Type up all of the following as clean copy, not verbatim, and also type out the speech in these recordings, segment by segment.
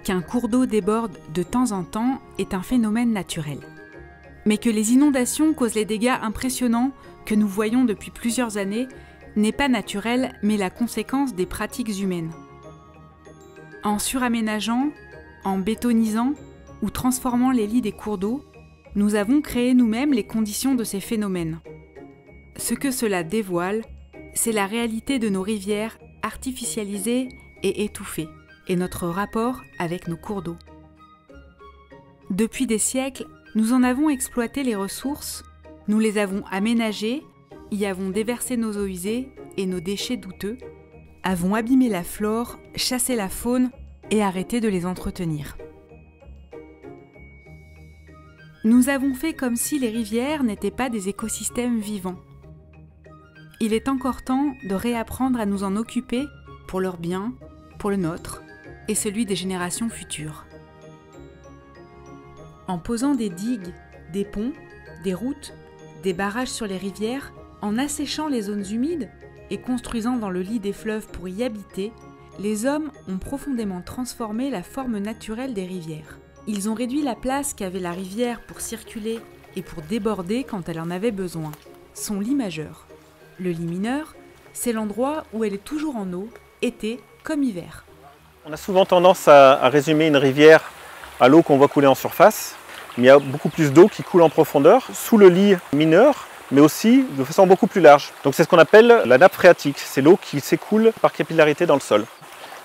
Qu'un cours d'eau déborde de temps en temps est un phénomène naturel. Mais que les inondations causent les dégâts impressionnants que nous voyons depuis plusieurs années n'est pas naturel, mais la conséquence des pratiques humaines. En suraménageant, en bétonisant ou transformant les lits des cours d'eau, nous avons créé nous-mêmes les conditions de ces phénomènes. Ce que cela dévoile, c'est la réalité de nos rivières artificialisées et étouffées, et notre rapport avec nos cours d'eau. Depuis des siècles, nous en avons exploité les ressources, nous les avons aménagées, y avons déversé nos eaux usées et nos déchets douteux, avons abîmé la flore, chassé la faune et arrêté de les entretenir. Nous avons fait comme si les rivières n'étaient pas des écosystèmes vivants. Il est encore temps de réapprendre à nous en occuper pour leur bien, pour le nôtre et celui des générations futures. En posant des digues, des ponts, des routes, des barrages sur les rivières, en asséchant les zones humides et construisant dans le lit des fleuves pour y habiter, les hommes ont profondément transformé la forme naturelle des rivières. Ils ont réduit la place qu'avait la rivière pour circuler et pour déborder quand elle en avait besoin, son lit majeur. Le lit mineur, c'est l'endroit où elle est toujours en eau, été comme hiver. On a souvent tendance à résumer une rivière à l'eau qu'on voit couler en surface, mais il y a beaucoup plus d'eau qui coule en profondeur, sous le lit mineur, mais aussi de façon beaucoup plus large. Donc c'est ce qu'on appelle la nappe phréatique, c'est l'eau qui s'écoule par capillarité dans le sol.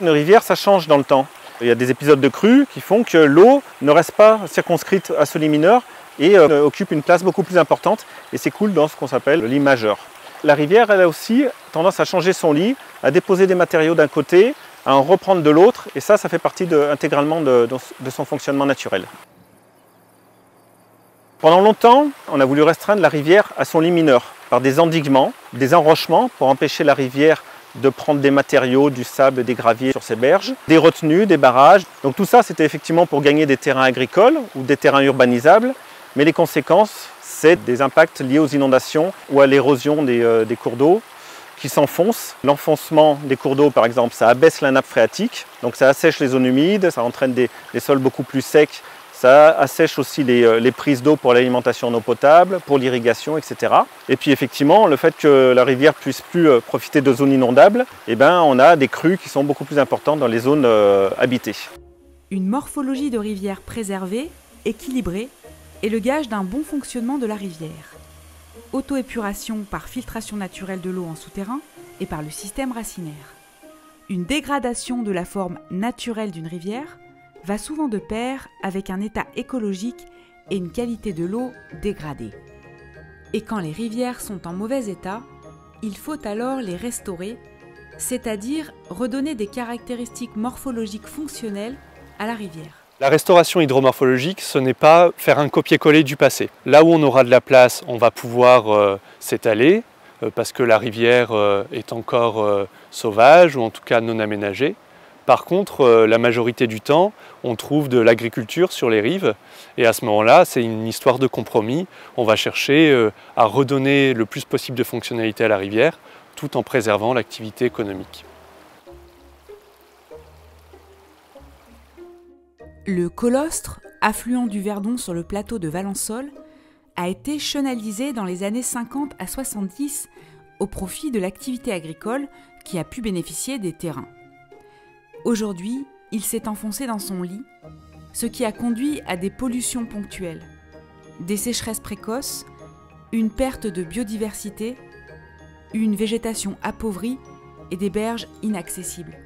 Une rivière, ça change dans le temps. Il y a des épisodes de crue qui font que l'eau ne reste pas circonscrite à ce lit mineur et occupe une place beaucoup plus importante et s'écoule dans ce qu'on appelle le lit majeur. La rivière, elle a aussi tendance à changer son lit, à déposer des matériaux d'un côté, à en reprendre de l'autre, et ça fait partie intégralement de son fonctionnement naturel. Pendant longtemps, on a voulu restreindre la rivière à son lit mineur par des endiguements, des enrochements pour empêcher la rivière de prendre des matériaux, du sable, des graviers sur ses berges, des retenues, des barrages. Donc tout ça, c'était effectivement pour gagner des terrains agricoles ou des terrains urbanisables, mais les conséquences, c'est des impacts liés aux inondations ou à l'érosion des cours d'eau qui s'enfoncent. L'enfoncement des cours d'eau, par exemple, ça abaisse la nappe phréatique, donc ça assèche les zones humides, ça entraîne des sols beaucoup plus secs, ça assèche aussi les prises d'eau pour l'alimentation en eau potable, pour l'irrigation, etc. Et puis effectivement, le fait que la rivière puisse plus profiter de zones inondables, on a des crues qui sont beaucoup plus importantes dans les zones habitées. Une morphologie de rivière préservée, équilibrée, est le gage d'un bon fonctionnement de la rivière. Auto-épuration par filtration naturelle de l'eau en souterrain et par le système racinaire. Une dégradation de la forme naturelle d'une rivière va souvent de pair avec un état écologique et une qualité de l'eau dégradée. Et quand les rivières sont en mauvais état, il faut alors les restaurer, c'est-à-dire redonner des caractéristiques morphologiques fonctionnelles à la rivière. La restauration hydromorphologique, ce n'est pas faire un copier-coller du passé. Là où on aura de la place, on va pouvoir s'étaler, parce que la rivière est encore sauvage ou en tout cas non aménagée. Par contre, la majorité du temps, on trouve de l'agriculture sur les rives et à ce moment-là, c'est une histoire de compromis. On va chercher à redonner le plus possible de fonctionnalité à la rivière tout en préservant l'activité économique. Le colostre, affluent du Verdon sur le plateau de Valençol, a été chenalisé dans les années 50 à 70 au profit de l'activité agricole qui a pu bénéficier des terrains. Aujourd'hui, il s'est enfoncé dans son lit, ce qui a conduit à des pollutions ponctuelles, des sécheresses précoces, une perte de biodiversité, une végétation appauvrie et des berges inaccessibles.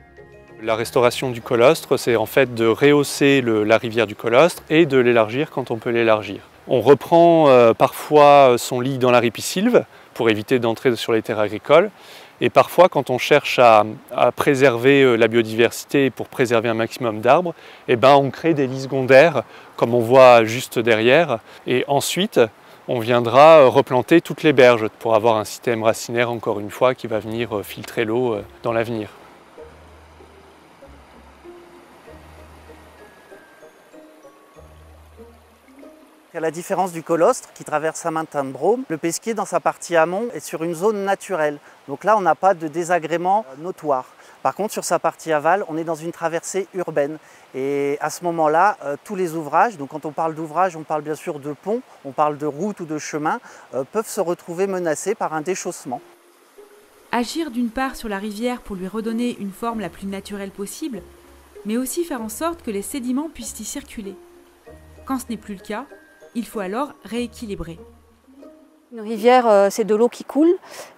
La restauration du colostre, c'est en fait de rehausser la rivière du colostre et de l'élargir quand on peut l'élargir. On reprend parfois son lit dans la ripisylve pour éviter d'entrer sur les terres agricoles. Et parfois, quand on cherche à préserver la biodiversité et pour préserver un maximum d'arbres, on crée des lits secondaires, comme on voit juste derrière. Et ensuite, on viendra replanter toutes les berges pour avoir un système racinaire, encore une fois, qui va venir filtrer l'eau dans l'avenir. À la différence du colostre qui traverse Saint-Martin-de-Brome, le Pesquier dans sa partie amont est sur une zone naturelle. Donc là on n'a pas de désagrément notoire. Par contre, sur sa partie aval, on est dans une traversée urbaine. Et à ce moment-là, tous les ouvrages, donc quand on parle d'ouvrages, on parle bien sûr de ponts, on parle de routes ou de chemins, peuvent se retrouver menacés par un déchaussement. Agir d'une part sur la rivière pour lui redonner une forme la plus naturelle possible, mais aussi faire en sorte que les sédiments puissent y circuler. Quand ce n'est plus le cas, il faut alors rééquilibrer. Une rivière, c'est de l'eau qui coule,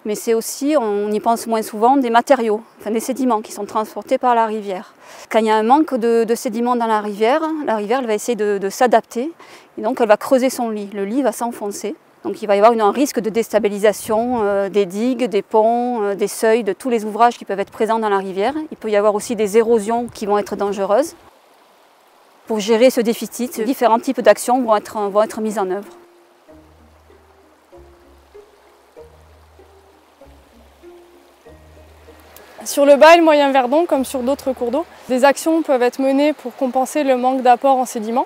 mais c'est aussi, on y pense moins souvent, des matériaux, enfin des sédiments qui sont transportés par la rivière. Quand il y a un manque de sédiments dans la rivière elle va essayer de s'adapter et donc elle va creuser son lit. Le lit va s'enfoncer. Donc il va y avoir un risque de déstabilisation des digues, des ponts, des seuils, de tous les ouvrages qui peuvent être présents dans la rivière. Il peut y avoir aussi des érosions qui vont être dangereuses. Pour gérer ce déficit, différents types d'actions vont être mises en œuvre. Sur le bas et le moyen Verdon, comme sur d'autres cours d'eau, des actions peuvent être menées pour compenser le manque d'apport en sédiments.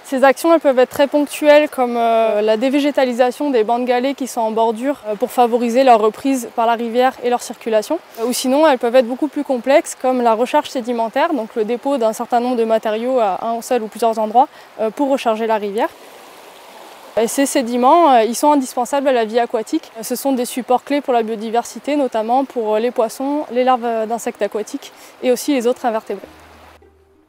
Ces actions elles peuvent être très ponctuelles comme la dévégétalisation des bancs de galets qui sont en bordure pour favoriser leur reprise par la rivière et leur circulation. Ou sinon elles peuvent être beaucoup plus complexes comme la recharge sédimentaire, donc le dépôt d'un certain nombre de matériaux à un seul ou plusieurs endroits pour recharger la rivière. Et ces sédiments, ils sont indispensables à la vie aquatique. Ce sont des supports clés pour la biodiversité, notamment pour les poissons, les larves d'insectes aquatiques et aussi les autres invertébrés.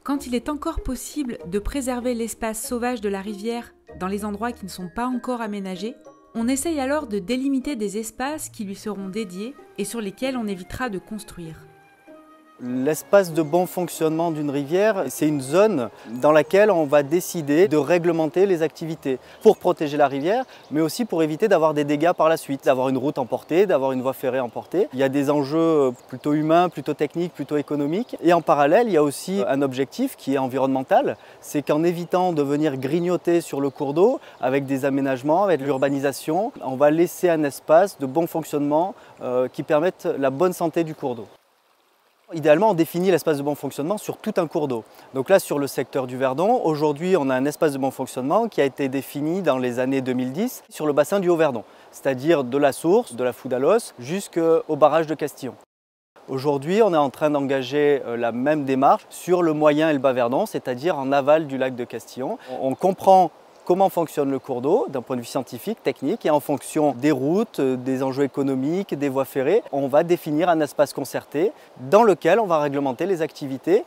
Quand il est encore possible de préserver l'espace sauvage de la rivière dans les endroits qui ne sont pas encore aménagés, on essaye alors de délimiter des espaces qui lui seront dédiés et sur lesquels on évitera de construire. L'espace de bon fonctionnement d'une rivière, c'est une zone dans laquelle on va décider de réglementer les activités pour protéger la rivière, mais aussi pour éviter d'avoir des dégâts par la suite, d'avoir une route emportée, d'avoir une voie ferrée emportée. Il y a des enjeux plutôt humains, plutôt techniques, plutôt économiques. Et en parallèle, il y a aussi un objectif qui est environnemental, c'est qu'en évitant de venir grignoter sur le cours d'eau avec des aménagements, avec l'urbanisation, on va laisser un espace de bon fonctionnement qui permette la bonne santé du cours d'eau. Idéalement, on définit l'espace de bon fonctionnement sur tout un cours d'eau. Donc là, sur le secteur du Verdon, aujourd'hui, on a un espace de bon fonctionnement qui a été défini dans les années 2010 sur le bassin du Haut-Verdon, c'est-à-dire de la source, de la Foudalos, jusqu'au barrage de Castillon. Aujourd'hui, on est en train d'engager la même démarche sur le moyen et le bas Verdon, c'est-à-dire en aval du lac de Castillon. On comprend comment fonctionne le cours d'eau d'un point de vue scientifique, technique, et en fonction des routes, des enjeux économiques, des voies ferrées, on va définir un espace concerté dans lequel on va réglementer les activités.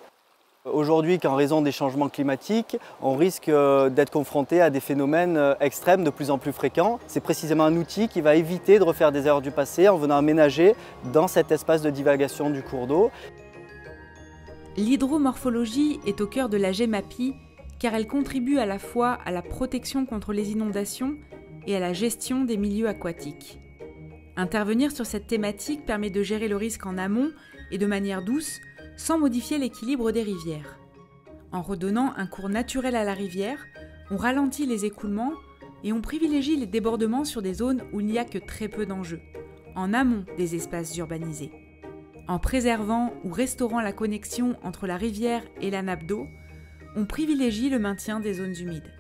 Aujourd'hui, qu'en raison des changements climatiques, on risque d'être confronté à des phénomènes extrêmes de plus en plus fréquents. C'est précisément un outil qui va éviter de refaire des erreurs du passé en venant aménager dans cet espace de divagation du cours d'eau. L'hydromorphologie est au cœur de la GEMAPI, car elle contribue à la fois à la protection contre les inondations et à la gestion des milieux aquatiques. Intervenir sur cette thématique permet de gérer le risque en amont et de manière douce, sans modifier l'équilibre des rivières. En redonnant un cours naturel à la rivière, on ralentit les écoulements et on privilégie les débordements sur des zones où il n'y a que très peu d'enjeux, en amont des espaces urbanisés. En préservant ou restaurant la connexion entre la rivière et la nappe d'eau, on privilégie le maintien des zones humides.